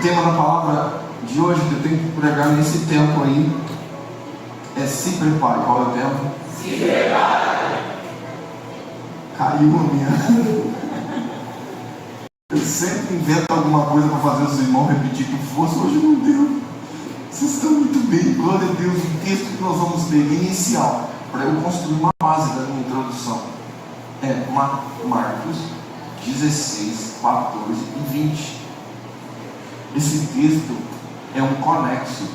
tema da palavra de hoje que eu tenho que pregar nesse tempo aí é se prepare. Qual é o tema? Se prepare. Caiu a minha. Eu sempre invento alguma coisa para fazer os irmãos repetir com força. Hoje não deu. Vocês estão muito bem, glória a Deus. O texto que nós vamos ler inicial, para eu construir uma base da minha introdução, é Marcos 16, 14 e 20. Esse texto é um conexo,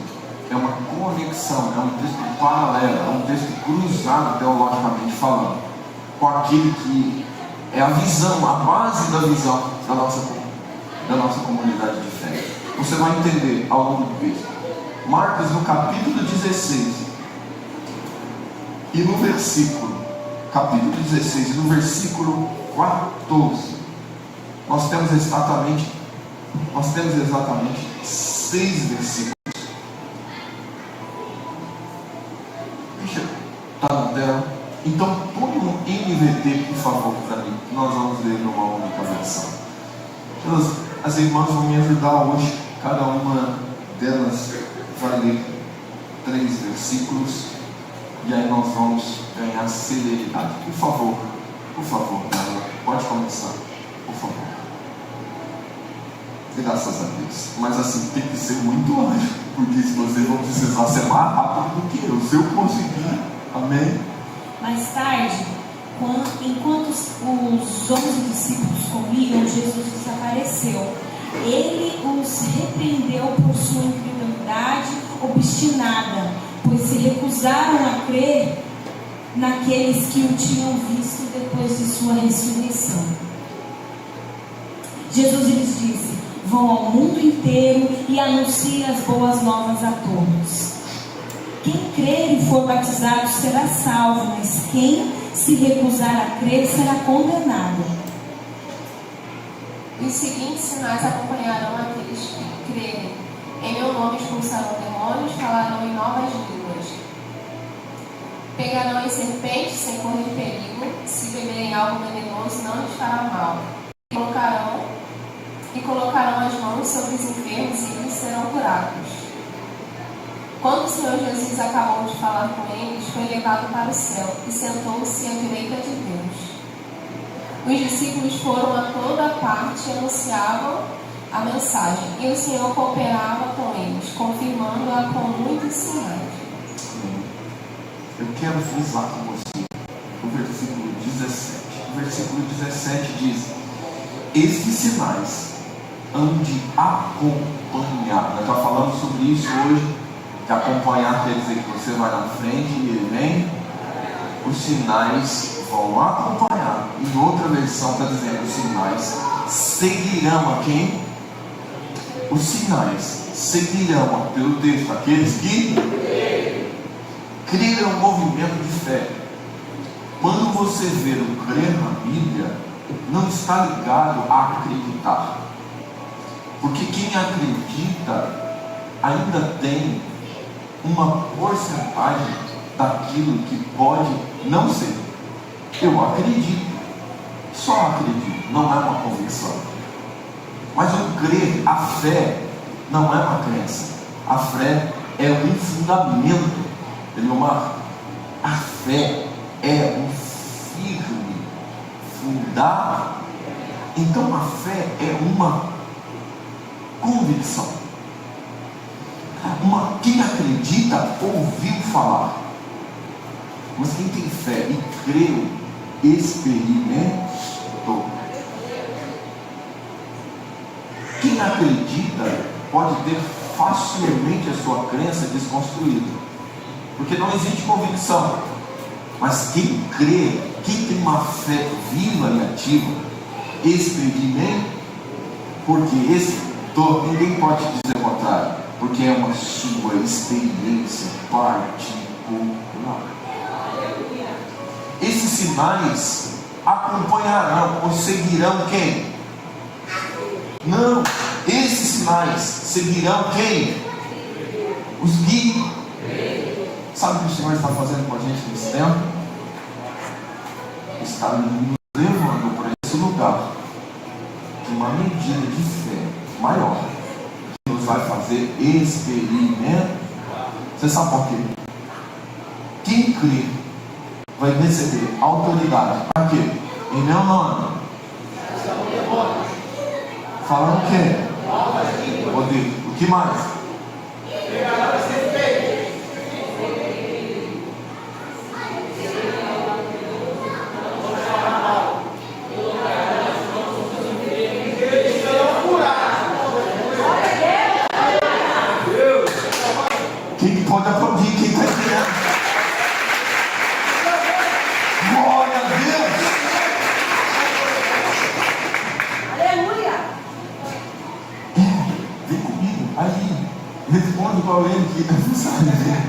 é uma conexão, é um texto paralelo, é um texto cruzado teologicamente falando, com aquele que é a visão, a base da visão da nossa comunidade de fé. Você vai entender ao longo do texto. Marcos, no capítulo 16 e no versículo, capítulo 16 e no versículo 14, nós temos exatamente 6 versículos. Deixa eu estar na tela. Então põe um NVT, por favor, para mim. Nós vamos ler numa única versão. As irmãs vão me ajudar hoje. Cada uma delas vai ler 3 versículos. E aí nós vamos ganhar celeridade. Por favor, Carla, pode começar. Por favor. Graças a Deus. Mas assim, tem que ser muito ágil, porque se vocês vão precisar ser mais rápido do que eu. Se eu conseguir, amém? Mais tarde, enquanto os 11 discípulos comiam, Jesus desapareceu. Ele os repreendeu por sua incredulidade obstinada, pois se recusaram a crer naqueles que o tinham visto depois de sua ressurreição. Jesus lhes disse: vão ao mundo inteiro e anunciem as boas novas a todos. Quem crer e for batizado será salvo, mas quem se recusar a crer será condenado. Os seguintes sinais acompanharão aqueles que crerem. Em meu nome expulsarão demônios, falarão em novas línguas. Pegarão em serpentes sem correr perigo, se beberem algo venenoso não lhes fará mal. Colocarão as mãos sobre os enfermos e eles serão curados. Quando o Senhor Jesus acabou de falar com eles, foi levado para o céu e sentou-se à direita de Deus. Os discípulos foram a toda parte e anunciavam a mensagem, e o Senhor cooperava com eles, confirmando-a com muitos sinais. Eu quero frisar com você o versículo 17. O versículo 17 diz: estes sinais hão de acompanhar. Nós já falamos sobre isso hoje. De acompanhar quer dizer que você vai na frente e ele vem. Os sinais vão acompanhar. Em outra versão está dizendo: os sinais seguirão a quem? Os sinais seguirão, pelo texto, aqueles que criam um movimento de fé. Quando você vê o crer na Bíblia, não está ligado a acreditar, porque quem acredita ainda tem uma porcentagem daquilo que pode não ser. Eu acredito, só acredito, não é uma convicção. Mas o crer, a fé, não é uma crença. A fé é um fundamento. A fé é um firme fundar. Então a fé é uma convicção. Quem acredita ouviu falar, mas quem tem fé e creu experimentou. Quem acredita pode ter facilmente a sua crença desconstruída, porque não existe convicção. Mas quem crê, quem tem uma fé viva e ativa, experimenta, porque ninguém pode dizer o contrário, porque é uma sua experiência particular. Esses sinais acompanharão ou seguirão quem? Não, esses sinais seguirão quem? Os guias. Sabe o que o Senhor está fazendo com a gente nesse tempo? Está nos levando para esse lugar de uma medida de fé maior, vai fazer experimento. Você sabe por quê? Quem crê vai receber autoridade. Para quê? Em meu nome. Falando o quê? Poder. O que mais? Quem pode aplaudir? Quem está entendendo? Glória a Deus! Aleluia! Vem comigo, aí, responde para ele que não sabe ver.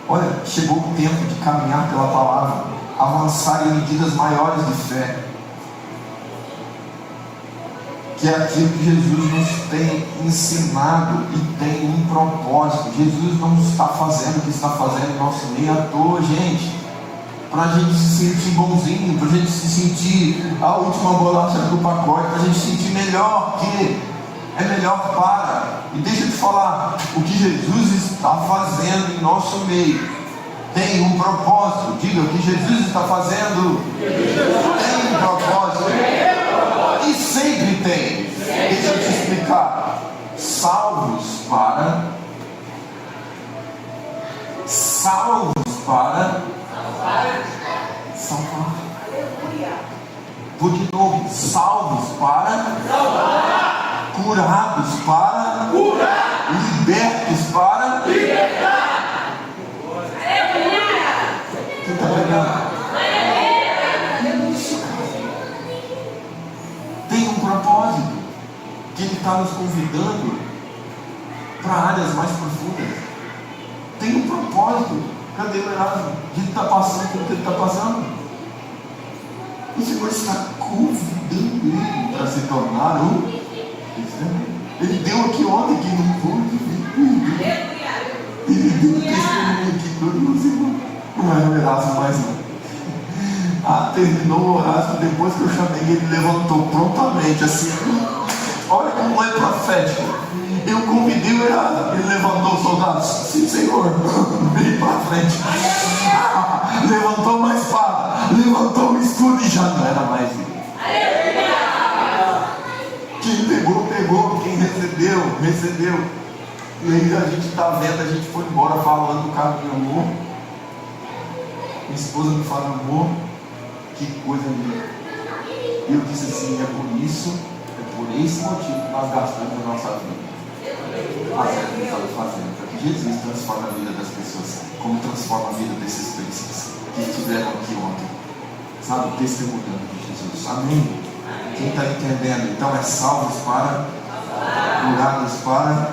Olha, chegou o tempo de caminhar pela palavra, avançar em medidas maiores de fé, que é aquilo que Jesus nos tem ensinado e tem um propósito. Jesus não está fazendo o que está fazendo em nosso meio à toa, gente, para a gente se sentir bonzinho, para a gente se sentir a última bolacha do pacote, para a gente se sentir melhor, que é melhor para. E deixa eu te falar, o que Jesus está fazendo em nosso meio tem um propósito. Diga, o que Jesus está fazendo tem um propósito. E sempre tem. Deixa eu te explicar. Salvos para salvar. Vou de novo. Salvos para salvar. Curados para curar. Libertos para libertar. Quem está pegando? Tem um propósito que Ele está nos convidando para áreas mais profundas. Tem um propósito. Cadê o Erasmo? A gente está passando pelo que ele está passando. O Senhor está convidando ele para se tornar um cristão. Ele deu aqui ontem que não pôde. Ele deu um testemunho aqui todo Senhor. Não era o Erasmo mais não. Terminou o Erasmo, depois que eu chamei ele levantou prontamente assim. Olha como é profético. Eu convidei o Erasmo, ele levantou os soldados. Sim, Senhor. Veio para frente. Levantou uma espada, levantou um escudo e já não era mais ele. Quem pegou, pegou. Quem recebeu, recebeu. E aí a gente está vendo, a gente foi embora falando do caminho, amor. Minha esposa me fala, amor, que coisa linda. E eu disse assim, é por esse motivo que nós gastamos a nossa vida fazendo o que estamos fazendo, para que Jesus transforme a vida das pessoas, como transforma a vida desses príncipes que estiveram aqui ontem, sabe, testemunhando de Jesus. Amém? Quem está entendendo? Então é salvos para, curados para,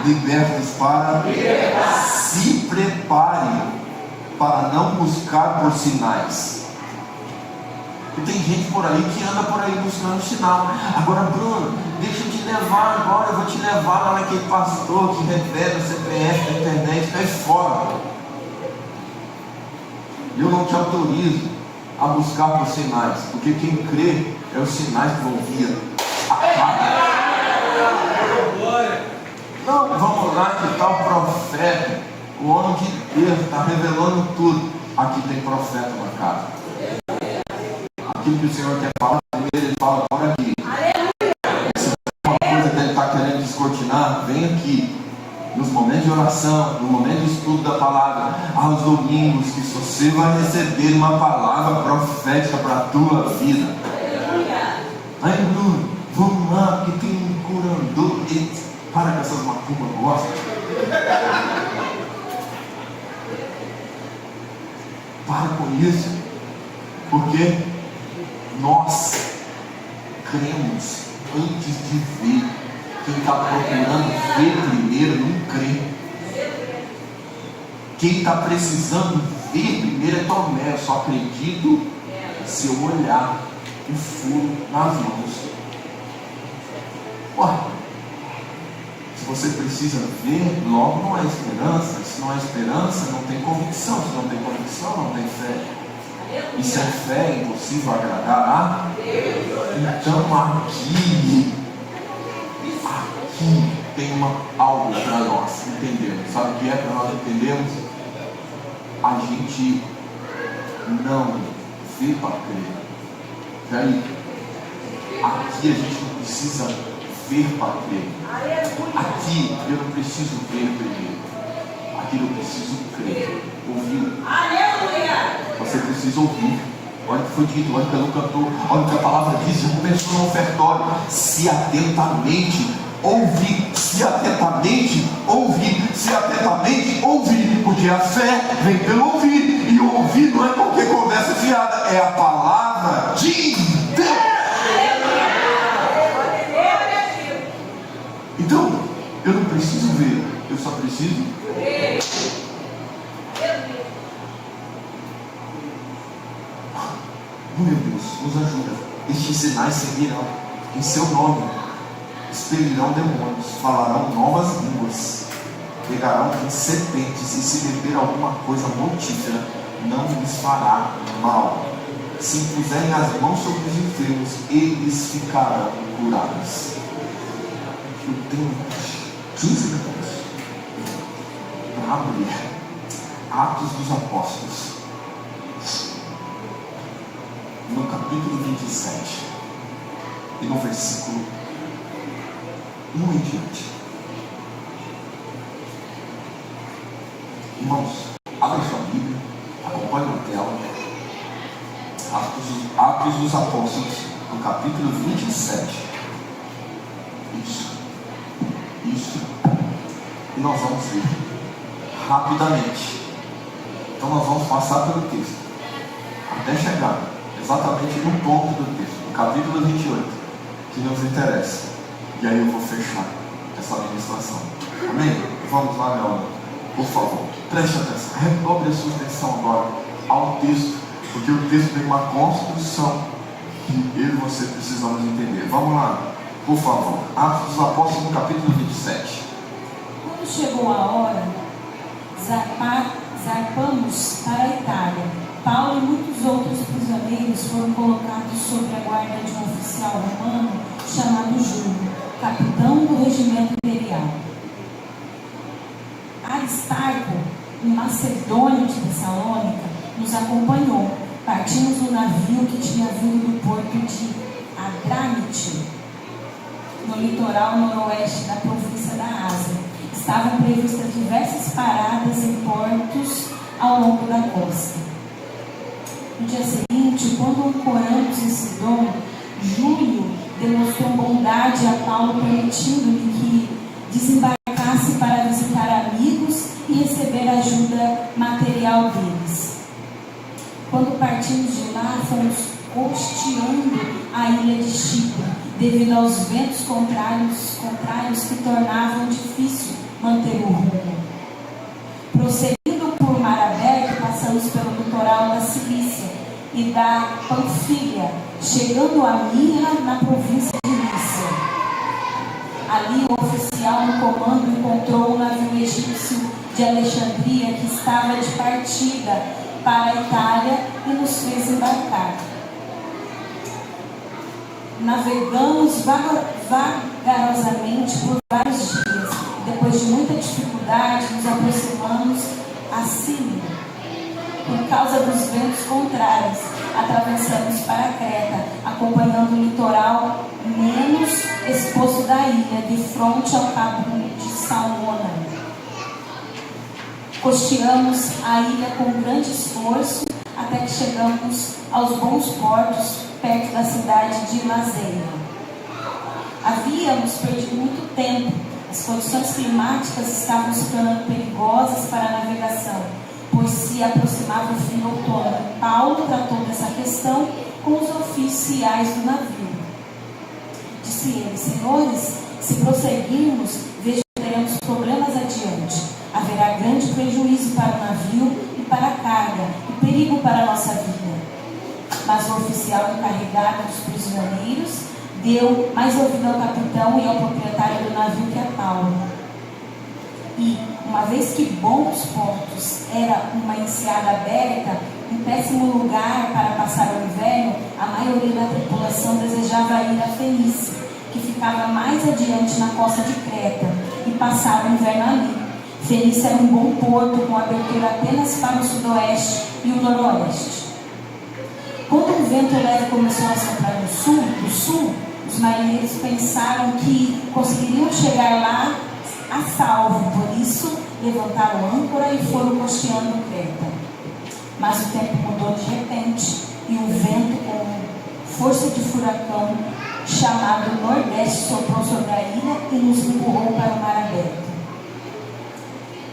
libertos para, se prepare para não buscar por sinais. E tem gente por aí que anda por aí buscando sinal. Agora, Bruno, deixa eu te levar agora, eu vou te levar lá naquele pastor que revela o CPF na internet, cai fora. Eu não te autorizo a buscar por sinais, porque quem crê é os sinais que vão vir. Não, vamos lá que está o profeta, o homem de Deus está revelando tudo. Aqui tem profeta na casa. Aquilo que o Senhor quer falar primeiro, Ele fala por aqui. Se tem uma coisa que Ele está querendo descortinar, vem aqui. Nos momentos de oração, no momento de estudo da palavra, aos domingos, que você vai receber uma palavra profética para a tua vida. Aí, Bruno, vamos lá, porque tem um curador. Para com essas macumbas, gosta. Para com isso, porque nós cremos antes de ver. Quem está procurando ver primeiro não crê. Quem está precisando ver primeiro é Tomé. Eu só acredito se eu olhar o furo nas mãos. Ué, se você precisa ver, logo não há esperança. Se não há esperança, não tem convicção. Se não tem convicção, não tem fé. E sem fé é impossível agradar a Deus. Então aqui algo para nós entendermos. Sabe o que é para nós entendermos? A gente não vê para crer. Peraí, aqui a gente não precisa ver para crer. Aqui eu não preciso ver primeiro. Aqui eu preciso crer. Ouviu? Você precisa ouvir. Olha o que foi dito, olha o que ela cantou, olha o que a palavra diz. Já começou no ofertório. Se atentamente ouvir, se atentamente ouvir, se atentamente ouvir, porque a fé vem pelo ouvir, e ouvir não é qualquer conversa fiada, é a palavra de Deus. Então, eu não preciso ver, eu só preciso crer. Meu Deus, nos ajuda. Estes sinais seguirão em seu nome. Expelirão demônios, falarão novas línguas, pegarão em serpentes, e se beber alguma coisa mortífera, não lhes fará mal. Se impuserem as mãos sobre os enfermos, eles ficarão curados. Eu tenho 15 minutos para abrir Atos dos Apóstolos, no capítulo 27 e no versículo 1 em diante. Irmãos, abre sua Bíblia, acompanhe na tela. Atos dos Apóstolos, no capítulo 27. Isso. E nós vamos ver rapidamente. Então nós vamos passar pelo texto até chegar exatamente no ponto do texto, no capítulo 28, que nos interessa. E aí eu vou fechar essa ministração. Amém? Vamos lá, meu amor. Por favor, preste atenção. Redobre a sua atenção agora ao texto, porque o texto tem uma construção que eu e você precisamos entender. Vamos lá, por favor. Atos dos Apóstolos, no capítulo 27. Quando chegou a hora, zarpamos para a Itália. Paulo e muitos outros prisioneiros foram colocados sob a guarda de um oficial romano chamado Júlio, capitão do regimento imperial. Aristarco, um macedônio de Tessalônica, nos acompanhou. Partimos do navio que tinha vindo do porto de Adramite, no litoral noroeste da província da Ásia. Estavam previstas diversas paradas em portos ao longo da costa. No dia seguinte, quando ancoramos em Sidom, Júlio demonstrou bondade a Paulo, permitindo-lhe que desembarcasse para visitar amigos e receber ajuda material deles. Quando partimos de lá, fomos costeando a ilha de Chipre, devido aos ventos contrários que tornavam difícil manter o rumo. Prosseguindo por mar aberto, passamos pelo litoral da Cilícia e da Panfilha, chegando a Mirra, na província de Lícia. Ali o oficial no comando encontrou um navio egípcio de Alexandria que estava de partida para a Itália e nos fez embarcar. Navegamos vagarosamente por vários dias. Depois de muita dificuldade, nos aproximamos a Síria. Por causa dos ventos contrários, atravessamos para Creta, acompanhando o litoral menos exposto da ilha, de frente ao cabo de Salmona. Costeamos a ilha com grande esforço, até que chegamos aos bons portos, perto da cidade de Lazeia. Havíamos perdido muito tempo. As condições climáticas estavam se tornando perigosas para a navegação, pois se aproximava o fim do outono. Paulo tratou dessa questão com os oficiais do navio. Disse ele: senhores, se prosseguirmos, vejo que teremos problemas adiante. Haverá grande prejuízo para o navio e para a carga, e perigo para a nossa vida. Mas o oficial encarregado dos prisioneiros deu mais ouvido ao capitão e ao proprietário do navio que a Paulo. E, uma vez que Bons Portos era uma enseada aberta, um péssimo lugar para passar o inverno, a maioria da tripulação desejava ir a Fenícia, que ficava mais adiante na costa de Creta. E passar o inverno ali. Fenícia era um bom porto, com abertura apenas para o sudoeste e o noroeste. Quando o vento leve começou a soprar do sul, os marinheiros pensaram que conseguiriam chegar lá a salvo, por isso levantaram âncora e foram costeando Creta. Mas o tempo mudou de repente e um vento com força de furacão chamado Nordeste soprou sobre a ilha e nos empurrou para o mar aberto.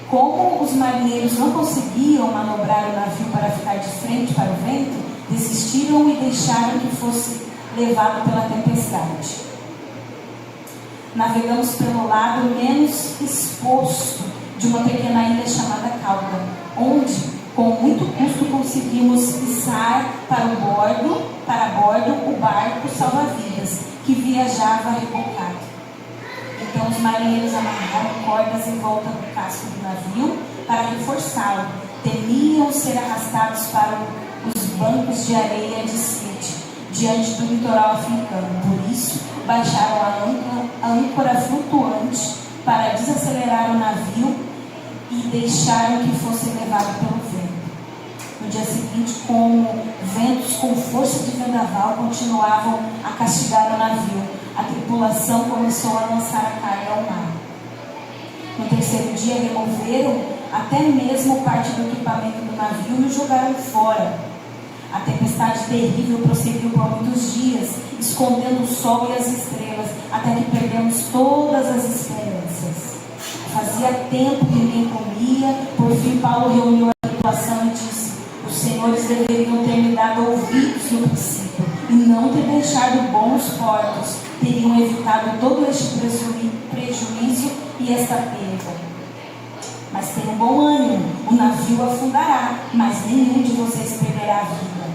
Como os marinheiros não conseguiam manobrar o navio para ficar de frente para o vento, desistiram e deixaram que fosse levado pela tempestade. Navegamos pelo lado menos exposto de uma pequena ilha chamada Cauda, onde, com muito custo, conseguimos içar para bordo o barco salva-vidas, que viajava rebocado. Então os marinheiros amarraram cordas em volta do casco do navio para reforçá-lo. Temiam ser arrastados para os bancos de areia de Sirte, diante do litoral africano. Por isso, baixaram a âncora flutuante para desacelerar o navio e deixaram que fosse levado pelo vento. No dia seguinte, como ventos com força de vendaval continuavam a castigar o navio, a tripulação começou a lançar a carga ao mar. No terceiro dia, removeram até mesmo parte do equipamento do navio e o jogaram fora. A tempestade terrível prosseguiu por muitos dias, escondendo o sol e as estrelas, até que perdemos todas as esperanças. Fazia tempo que ninguém comia. Por fim, Paulo reuniu a tripulação e disse: os senhores deveriam ter me dado ouvidos no princípio e não ter deixado bons portos. Teriam evitado todo este prejuízo e esta perda. Mas tenham bom ânimo, o navio afundará, mas nenhum de vocês perderá a vida.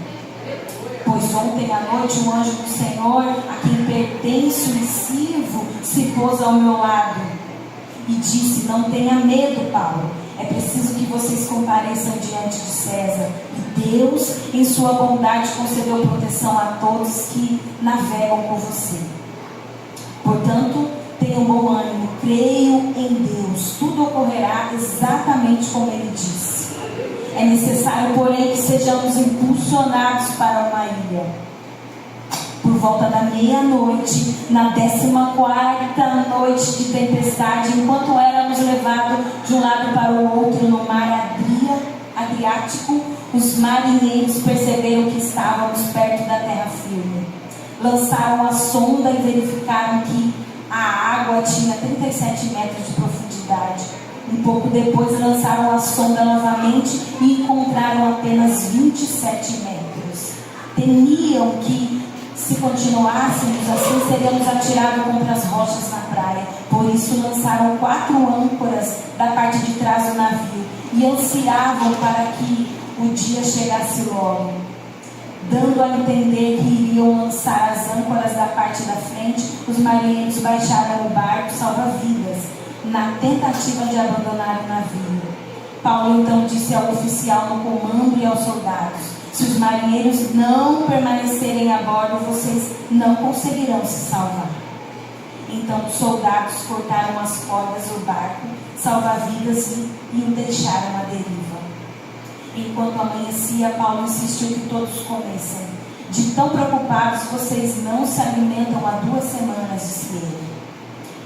Pois ontem à noite um anjo do Senhor, a quem pertence o Sirvo, se pôs ao meu lado e disse: não tenha medo, Paulo, é preciso que vocês compareçam diante de César. E Deus, em sua bondade, concedeu proteção a todos que navegam com você. Portanto, tenham bom ânimo, creio em Deus, tudo ocorrerá exatamente como Ele disse. É necessário, porém, que sejamos impulsionados para uma ilha. Por volta da meia-noite, na 14ª noite de tempestade, enquanto éramos levados de um lado para o outro no mar Adriático, os marinheiros perceberam que estávamos perto da terra firme. Lançaram a sonda e verificaram que a água tinha 37 metros de profundidade. Um pouco depois lançaram a sonda novamente e encontraram apenas 27 metros. Temiam que, se continuássemos assim, seríamos atirados contra as rochas na praia. Por isso lançaram 4 âncoras da parte de trás do navio e ansiavam para que o dia chegasse logo, dando a entender que iriam lançar as âncoras da parte da frente. Os marinheiros baixaram o barco salva-vidas na tentativa de abandonar o navio. Paulo então disse ao oficial no comando e aos soldados: se os marinheiros não permanecerem a bordo, vocês não conseguirão se salvar. Então os soldados cortaram as cordas do barco salva-vidas e o deixaram à deriva. Enquanto amanhecia, Paulo insistiu que todos comessem. De tão preocupados, vocês não se alimentam há 2 semanas, disse ele.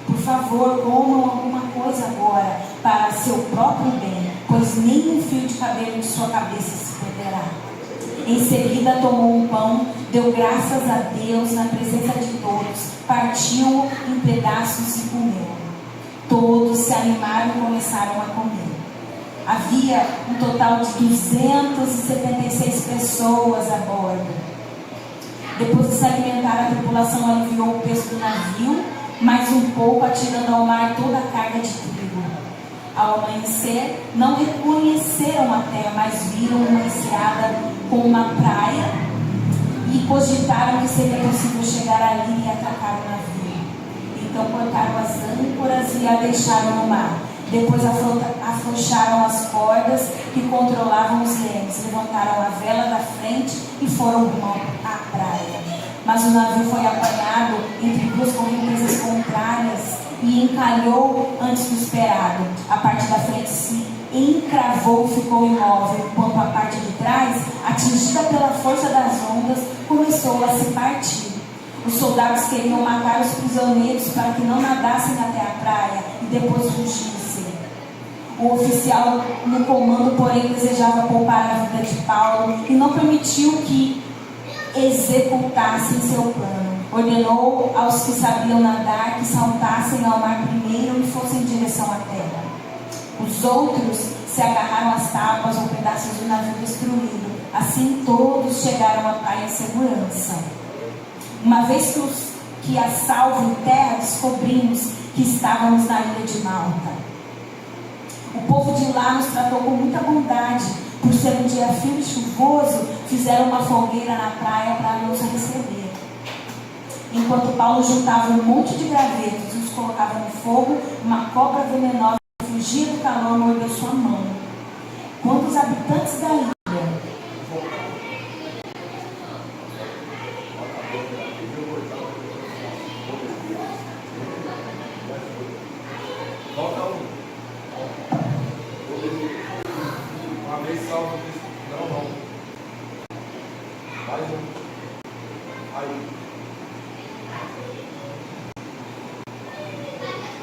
Por favor, comam alguma coisa agora, para seu próprio bem, pois nem um fio de cabelo de sua cabeça se perderá. Em seguida tomou um pão, deu graças a Deus na presença de todos, partiu em pedaços e comeu. Todos se animaram e começaram a comer. Havia um total de 276 pessoas a bordo. Depois de se alimentar, a tripulação aliviou o peso do navio, mais um pouco, atirando ao mar toda a carga de trigo. Ao amanhecer, não reconheceram a terra, mas viram uma enseada com uma praia e cogitaram que seria possível chegar ali e atacar o navio. Então cortaram as âncoras e a deixaram no mar. Depois afrouxaram as cordas que controlavam os lemos, levantaram a vela da frente e foram rumo à praia. Mas o navio foi apanhado entre 2 correntezas contrárias e e encalhou antes do esperado. A parte da frente se encravou e ficou imóvel, enquanto a parte de trás, atingida pela força das ondas, começou a se partir. Os soldados queriam matar os prisioneiros para que não nadassem até a praia e depois fugissem. O oficial no comando, porém, desejava poupar a vida de Paulo e não permitiu que executassem seu plano. Ordenou aos que sabiam nadar que saltassem ao mar primeiro e fossem em direção à terra. Os outros se agarraram às tábuas ou pedaços do navio destruído. Assim todos chegaram à praia em segurança. Uma vez que a salvo em terra, descobrimos que estávamos na ilha de Malta. O povo de lá nos tratou com muita bondade. Por ser um dia frio e chuvoso, fizeram uma fogueira na praia para nos receber. Enquanto Paulo juntava um monte de gravetos e os colocava no fogo, uma cobra venenosa fugia do calor e mordeu sua mão. Quando os habitantes da ilha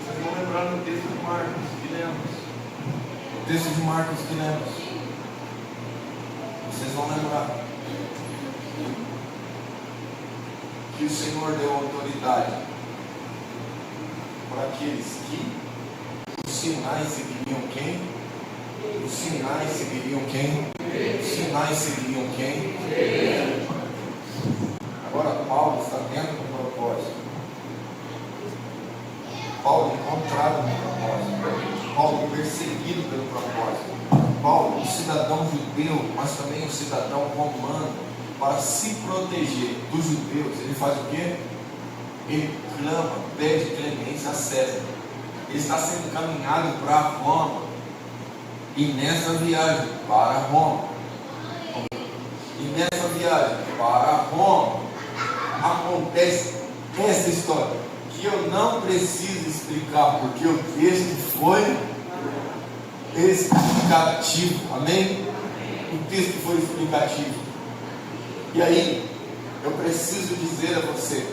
Vocês vão lembrar no texto de Marcos que lemos. O texto de Marcos que lemos. Vocês vão lembrar que o Senhor deu autoridade para aqueles que os sinais seguiriam quem? Os sinais seguiriam quem? Os sinais seguiriam quem? Agora Paulo está dentro do propósito. Paulo encontrado no propósito. Paulo perseguido pelo propósito. Paulo, um cidadão judeu, mas também um cidadão romano, para se proteger dos judeus, ele faz o quê? Ele clama, pede clemência a César. Ele está sendo encaminhado para Roma. E nessa viagem para Roma, acontece essa história, que eu não preciso explicar, porque o texto foi explicativo, amém? O texto foi explicativo. E aí, eu preciso dizer a você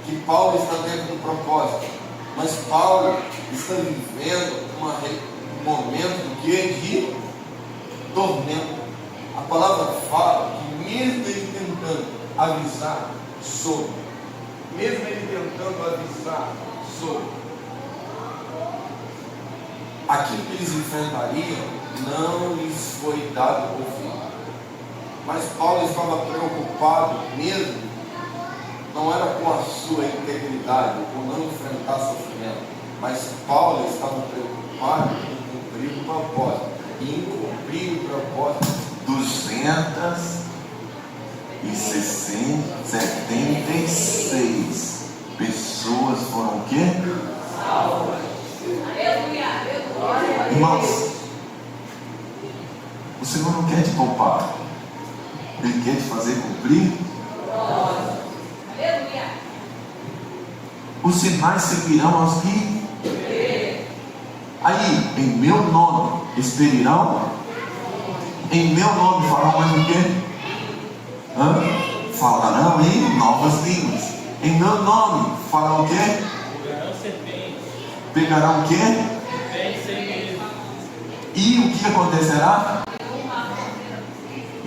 que Paulo está dentro do propósito, mas Paulo está vivendo um momento de tormento. A palavra fala que mesmo ele tentando avisar sobre, aquilo que eles enfrentariam, não lhes foi dado ouvido. Mas Paulo estava preocupado mesmo, não era com a sua integridade, com não enfrentar sofrimento, mas Paulo estava preocupado em cumprir o propósito. E em cumprir o propósito, 276 pessoas foram o quê? Salvas. Irmãos, o Senhor não quer te poupar, Ele quer te fazer cumprir. Os sinais seguirão aos que aí, em meu nome, experirão. Em meu nome farão mais o quê? Falarão em novas línguas. Em meu nome farão o quê? Pegarão o quê? E o que acontecerá?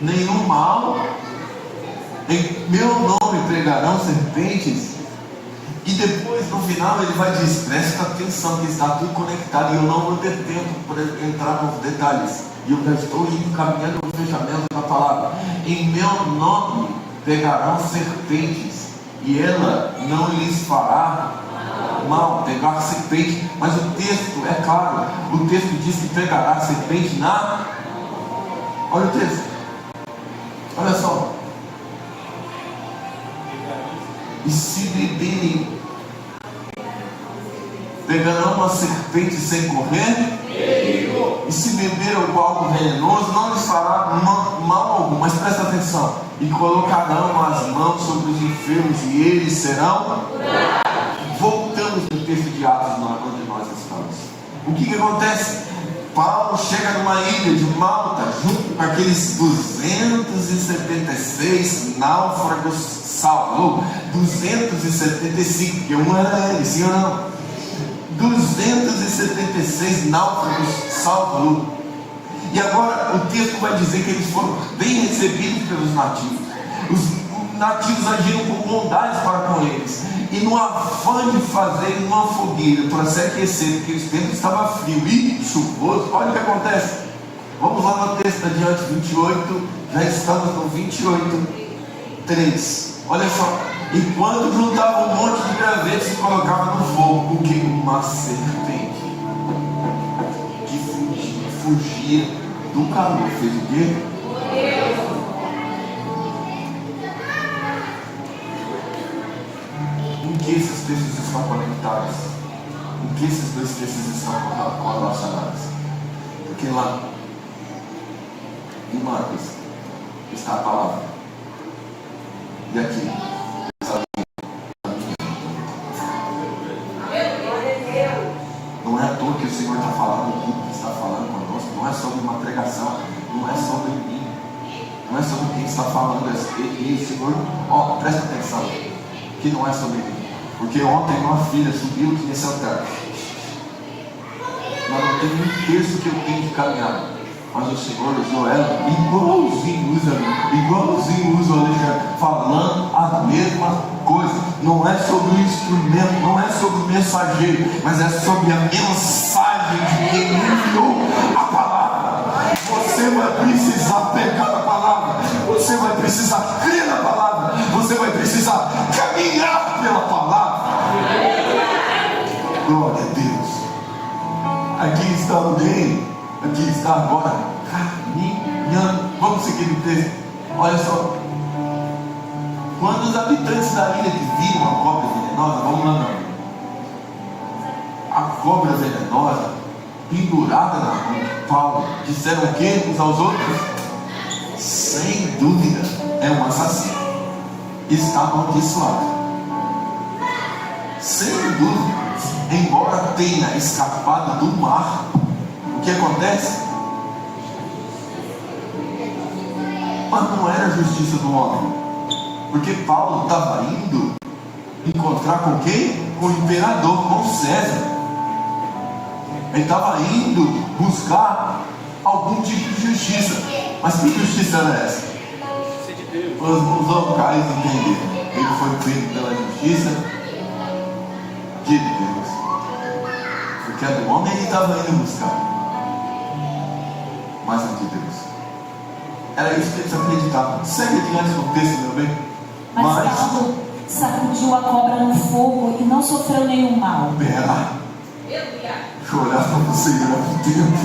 Nenhum mal. Em meu nome pregarão serpentes. E depois, no final, ele vai dizer: presta atenção que está tudo conectado e eu não vou ter tempo para entrar nos detalhes. E eu já estou indo caminhando no fechamento da palavra. Em meu nome pegarão serpentes e ela não lhes fará mal. Pegar serpente, mas o texto é claro. O texto diz que pegará serpente na... Olha o texto. Olha só. E se beberem, pegarão uma serpente sem correr. E se beber algo venenoso, não lhes fará mal algum. Mas presta atenção. E colocarão as mãos sobre os enfermos e eles serão. Voltamos texto de Atos, onde nós estamos. O que acontece? Paulo chega numa ilha de Malta, junto com aqueles 276 náufragos salvos. 275, porque um era ele, sim ou não? 276 náufragos salvos. E agora o texto vai dizer que eles foram bem recebidos pelos nativos. Os nativos agiram com bondade para com eles. E no afã de fazer uma fogueira para se aquecer, porque o tempo estava frio e chuvoso, olha o que acontece. Vamos lá no texto adiante, 28, já estamos no 28, 3. Olha só. Enquanto juntava um monte de gravetos e colocava no fogo, o que? Uma serpente que fugia do calor. Fez o quê? Em que esses textos estão conectados? Em que esses dois textos estão relacionados? Porque lá em Marcos está a palavra, e aqui não é à toa que o Senhor está falando aqui, está falando conosco. Não é sobre uma pregação, não é sobre mim, não é sobre quem está falando. E Senhor, presta atenção, que não é sobre mim. Porque ontem uma filha subiu aqui nesse altar. Nós não temos um terço que eu tenho de caminhar, mas o Senhor usou ela igualzinho usa o Alexandre, falando a mesma coisa. Não é sobre o instrumento, não é sobre o mensageiro, mas é sobre a mensagem de quem enviou a palavra. Você vai precisar pegar a palavra, você vai precisar crer na palavra, você vai precisar caminhar pela palavra. Glória a Deus. Aqui está alguém, aqui está agora caminhando. Vamos seguir o texto. Olha só. Quando os habitantes da ilha que viram a cobra venenosa, vamos lá não. A cobra venenosa pendurada na mão de Paulo, disseram o que uns aos outros? Sem dúvida é um assassino, está amaldiçoado. Sem dúvida, embora tenha escapado do mar, o que acontece? Mas não era a justiça do homem, porque Paulo estava indo encontrar com quem? Com o imperador, com César. Ele estava indo buscar algum tipo de justiça. Mas que justiça era essa? Os locais entenderam. Ele foi feito pela justiça de Deus. Porque a do homem ele estava indo buscar, mas a de Deus. Era isso que eles acreditavam. Segue adiante no texto, meu bem. Mas Paulo sacudiu a cobra no fogo e não sofreu nenhum mal. Pera. Chorar para você ir ao tempo.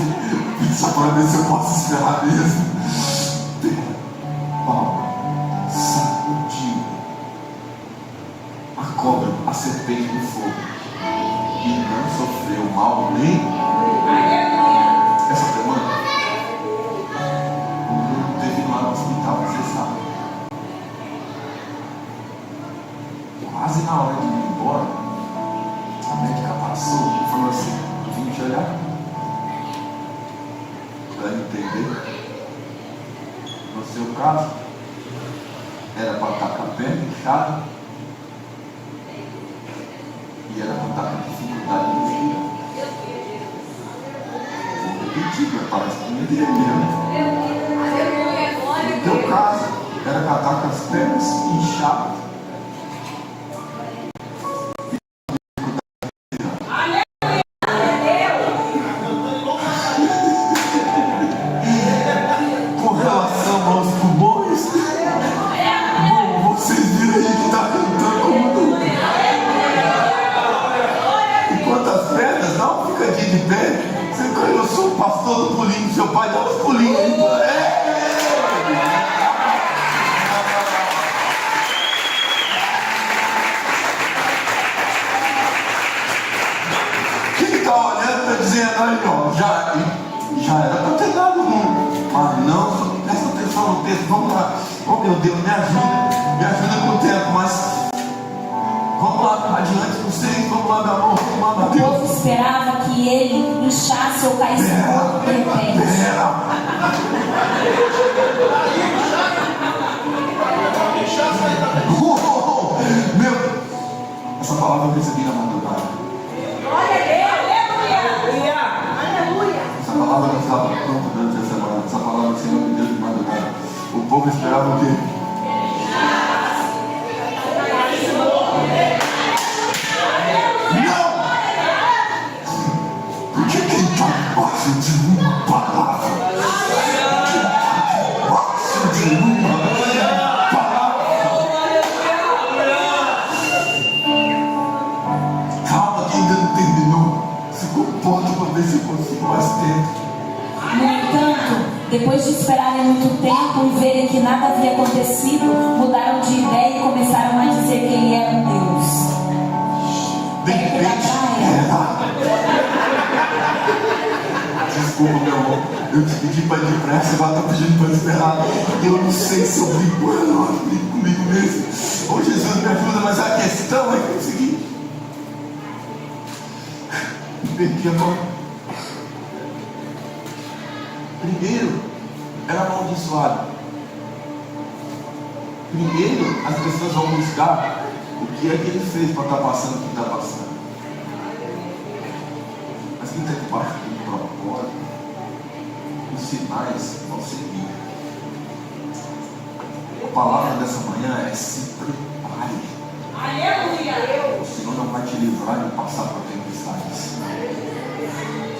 Só para ver se eu posso esperar mesmo. Pera. Paulo sacudiu a cobra, a serpente no fogo, e não sofreu mal nem. Essa semana o Bruno teve lá no hospital, você sabe. Quase na hora de ir embora, a médica passou e falou assim: eu vim te olhar para entender. No seu caso, era para estar com a perna inchada e era para estar com dificuldade de respirar. Vou repetir, parece que me entendeu, né? No teu caso, era para estar com as pernas inchadas. Já era para ter dado um, mas não, presta atenção no texto, vamos lá, oh meu Deus, me ajuda com o tempo, mas vamos Vamos lá, adiante, não sei, vamos lá, meu amor, vamos lá, O Mateus. povo esperava que ele inchasse ou caísse morto de repente. Meu, essa palavra eu recebi na madrugada. Essa palavra não estava pronta durante a semana. Essa palavra o Senhor me deu de madrugada. O povo esperava o quê? Não! Porque quem está debaixo de uma palavra, calma que ainda não terminou. Se comporta para ver se eu consigo mais tempo. No entanto, depois de esperarem muito tempo e verem que nada havia acontecido, mudaram de ideia e começaram a dizer que ele era um Deus. De repente, desculpa, meu amor. Eu te pedi para ir depressa, agora estou pedindo para esperar. Eu não sei se eu brigo com ela, eu brigo comigo mesmo. Ô Jesus, me ajuda, mas a questão é que é o seguinte. Perdi agora. Primeiro, era amaldiçoado. Primeiro, as pessoas vão buscar o que é que ele fez para estar passando o que está passando. Mas quem está debaixo do propósito, os sinais vão seguir. A palavra dessa manhã é: se prepare. O Senhor não vai te livrar de passar por tempestades.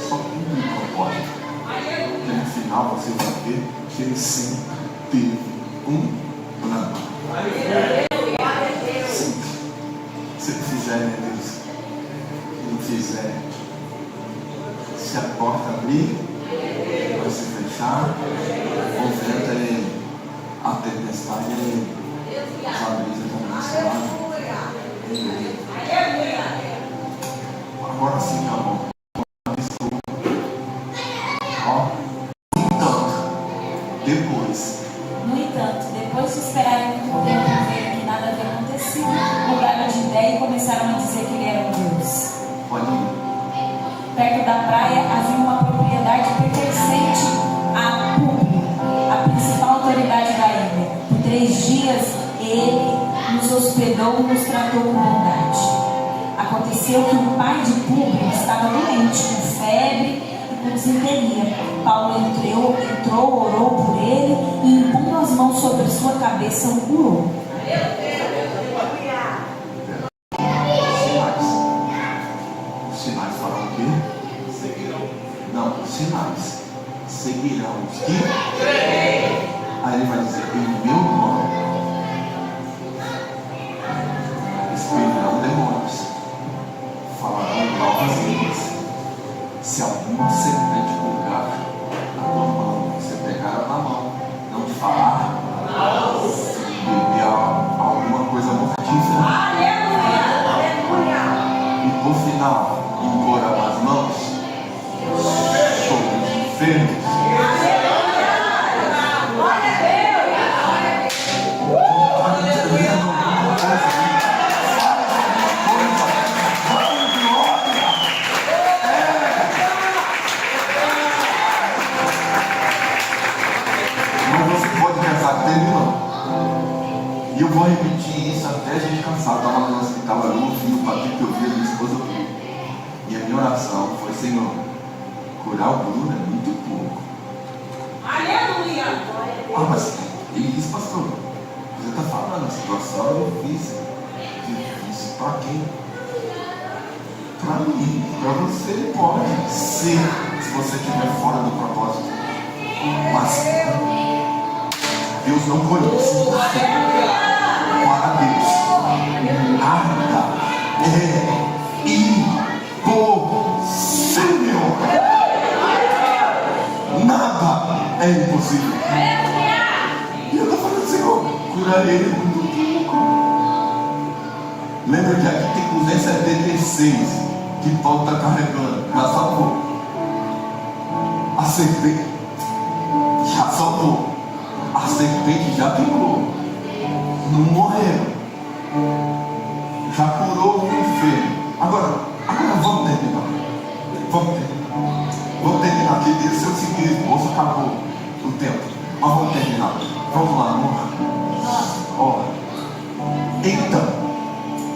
Só cumpre o propósito. Porque no final você vai ver que ele sempre teve um plano. Sempre. Se ele fizer, né, Deus? Se ele fizer, se a porta abrir, vai se fechar, o vento é ele, a tempestade é ele, as abrisas também se lavam. Agora sim, meu amor. No entanto, depois de esperarem muito tempo e verem que nada havia acontecido, mudaram de ideia e começaram a dizer que ele era um Deus. Pode ir. Perto da praia havia uma propriedade pertencente a Públio, a principal autoridade da ilha. Por 3 dias ele nos hospedou e nos tratou com bondade. Aconteceu que o pai de Públio estava doente, com febre e com desinteria. Paulo entrou, orou por ele e, impondo as mãos sobre a sua cabeça, o curou. Sinais farão o quê? Seguirão. Não, sinais seguirão os que creem. Aí ele vai dizer: em meu nome expelirão demônios, falarão novas línguas. Se alguma serpente pulgar na tua mão, você pegar ela na mão, não te falar, beber alguma coisa mortífera. E por final, impor as mãos sobre os enfermos. E eu vou repetir isso até a gente cansar. Eu estava no hospital, eu ouvi o Patrick que eu vi, a minha esposa ouviu. E a minha oração foi: Senhor, curar o Bruno é muito pouco. Aleluia! Ah, mas ele disse: pastor, você está falando, a situação é difícil. Difícil para quem? Para mim, para você pode ser, se você estiver fora do propósito. Mas Deus não conhece você. Para Deus, nada é impossível. Nada é impossível. E eu estou falando: Senhor, curar ele muito pouco. Lembra que aqui tem 276 que Paulo está carregando. Já salvou. A serpente já salvou. A serpente já picou. Não morreu. já curou o enfermo. Agora vamos terminar. Vamos terminar aqui. Se eu seguir esboço, acabou o tempo. Mas vamos terminar. Vamos lá, amor. Ó. Então,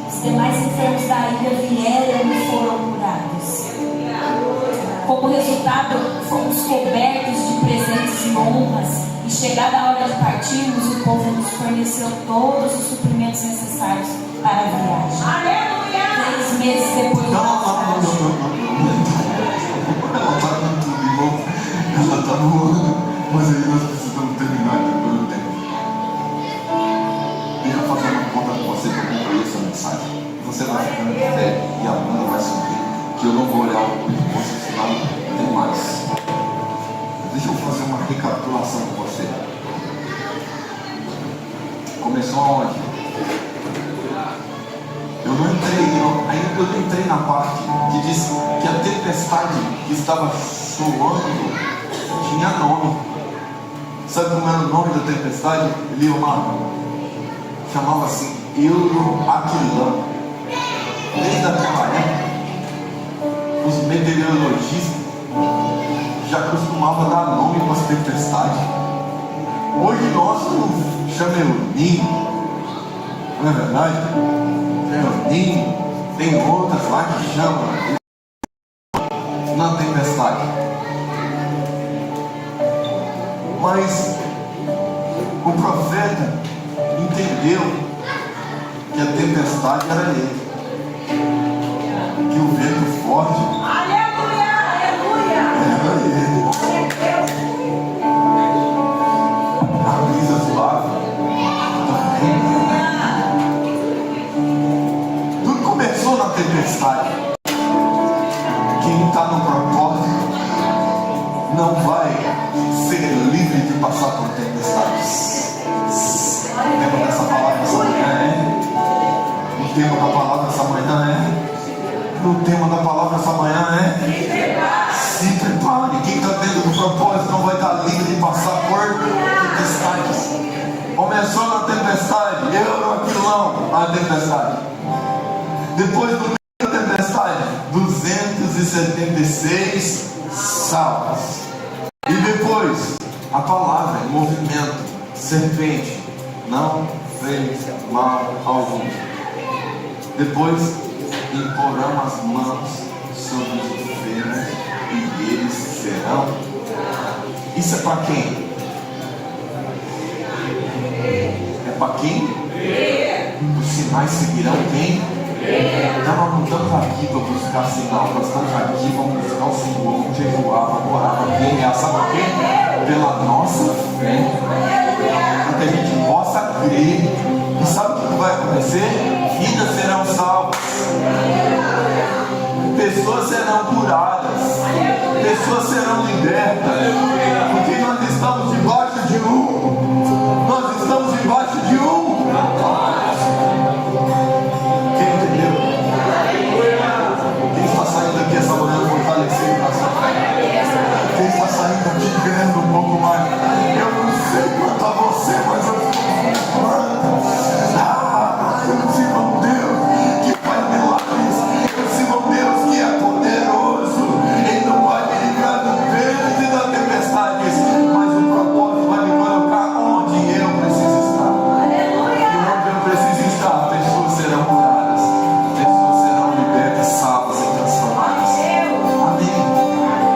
os demais enfermos da ilha vieram e foram curados. Como resultado, fomos cobertos de presentes e honras. E chegada a hora de partirmos, o povo nos forneceu todos os suprimentos necessários para a viagem. Aleluia! 3 meses depois Ela do naufrágio. está dando tudo de novo. Ela está voando. Mas aí nós precisamos terminar depois do tempo. Deixa eu fazer uma conta com você para concluir essa mensagem. Você vai ficando de fé e a bunda vai subir. Que eu não vou olhar o culto com você, senão tem mais. Deixa eu fazer uma recapitulação com você. Começou aonde? Eu não entrei na parte que diz que a tempestade que estava soando tinha nome. Sabe como era o nome da tempestade? Leonardo chamava assim Euroaquilão. Desde aquela época, os meteorologistas já costumavam dar nome para as tempestades. Hoje nós não chamamos Ninho, não é verdade? Ninho, tem outras lá que chamam na tempestade. Mas o profeta entendeu que a tempestade era ele, que o vento forte era ele, a brisa suave também. Tudo começou na tempestade. Quem está no propósito não vai ser livre de passar por tempestades. O tema dessa palavra essa manhã é. O tema da palavra essa manhã é. O tema da palavra essa manhã é. Se prepare. Quem está dentro do propósito não vai estar livre de passar por tempestades. Começou na tempestade. Euroaquilão, a tempestade. Depois do da tempestade, 276 salvos. E depois, a palavra em movimento, serpente, não fez mal algum. Depois, imporão as mãos sobre os enfermos e eles serão. Isso é para quem? É para quem? Os sinais seguirão quem? Então nós não estamos aqui para buscar sinal, nós estamos aqui para buscar o Senhor, vamos jejuar, vamos orar para quem? Sabe para quem? Pela nossa fé, para que a gente possa crer. E sabe o que vai acontecer? Vidas serão salvas, pessoas serão curadas, pessoas serão libertas, porque nós estamos debaixo de nós estamos debaixo